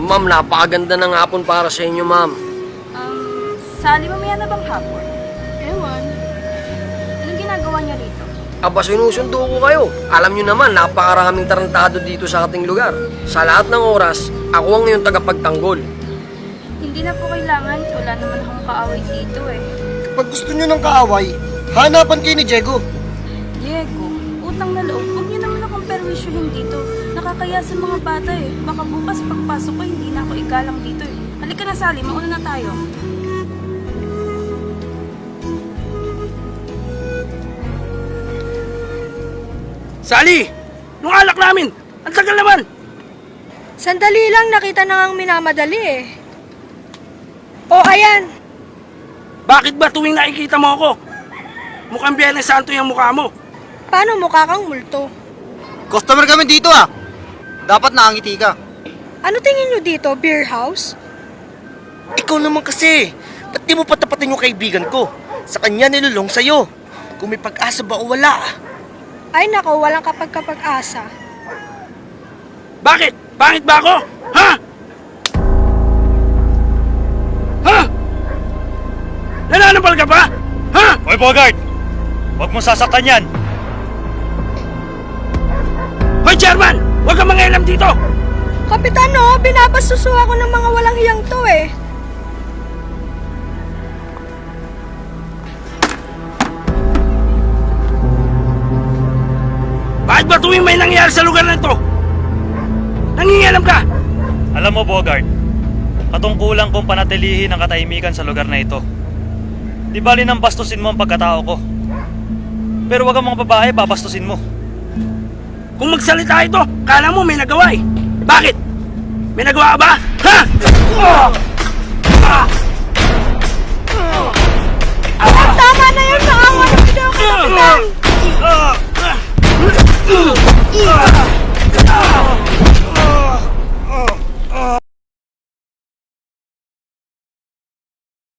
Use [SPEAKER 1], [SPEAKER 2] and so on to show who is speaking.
[SPEAKER 1] Ma'am, napakaganda ng hapon para sa inyo, ma'am.
[SPEAKER 2] Sally, mamaya na bang hapon? Ewan. Anong ginagawa niya rito?
[SPEAKER 1] Aba, sinusundo ko kayo. Alam nyo naman, napakaraming tarantado dito sa ating lugar. Sa lahat ng oras, ako ang iyong tagapagtanggol.
[SPEAKER 2] Hindi na po kailangan. Wala naman akong kaaway dito eh.
[SPEAKER 3] Pag gusto nyo ng kaaway, hanapan kayo ni Diego.
[SPEAKER 2] Diego, utang na loob. Huwag niyo naman akong perwisyuhin dito. Nakakaya sa mga bata eh. Baka bukas pagpasok ko, hindi na ako igalang dito eh. Halika na, Sally. Mauna na tayo.
[SPEAKER 4] Sally! Nung alak namin! Ang tagal naman!
[SPEAKER 5] Sandali lang, nakita na ngang minamadali eh. O, ayan.
[SPEAKER 4] Bakit ba tuwing nakikita mo ako? Mukhang Biyernes Santo yung mukha mo.
[SPEAKER 5] Paano mukha kang multo?
[SPEAKER 3] Customer kami dito ah. Dapat nakangiti ka.
[SPEAKER 5] Ano tingin nyo dito, beer house?
[SPEAKER 3] Ikaw naman kasi. Ba't di mo patapatin yung kaibigan ko? Sa kanya nilulong sa'yo. Kung may pag-asa ba o wala.
[SPEAKER 5] Ay nako, walang kapag-asa.
[SPEAKER 4] Bakit? Pangit ba ako? Ha? Ha? Nananapal ka ba? Ha?
[SPEAKER 6] Hoy, Bogart! Huwag mong sasaktan yan!
[SPEAKER 4] Hoy, Chairman! Huwag kang mangialam dito!
[SPEAKER 5] Kapitan, no, binabastuso ako ng mga walang hiyang to eh.
[SPEAKER 4] Bakit ba tuwing may nangyayari sa lugar na ito? Nangingialam ka?
[SPEAKER 6] Alam mo, Bogart, katungkulan kong panatilihin ang katahimikan sa lugar na ito. Di bali nang bastusin mo ang pagkatao ko. Pero wag ang mga babae, babastusin mo.
[SPEAKER 4] Kung magsalita ito, kala mo may nagawa eh. Bakit? May nagawa ka ba? Ha?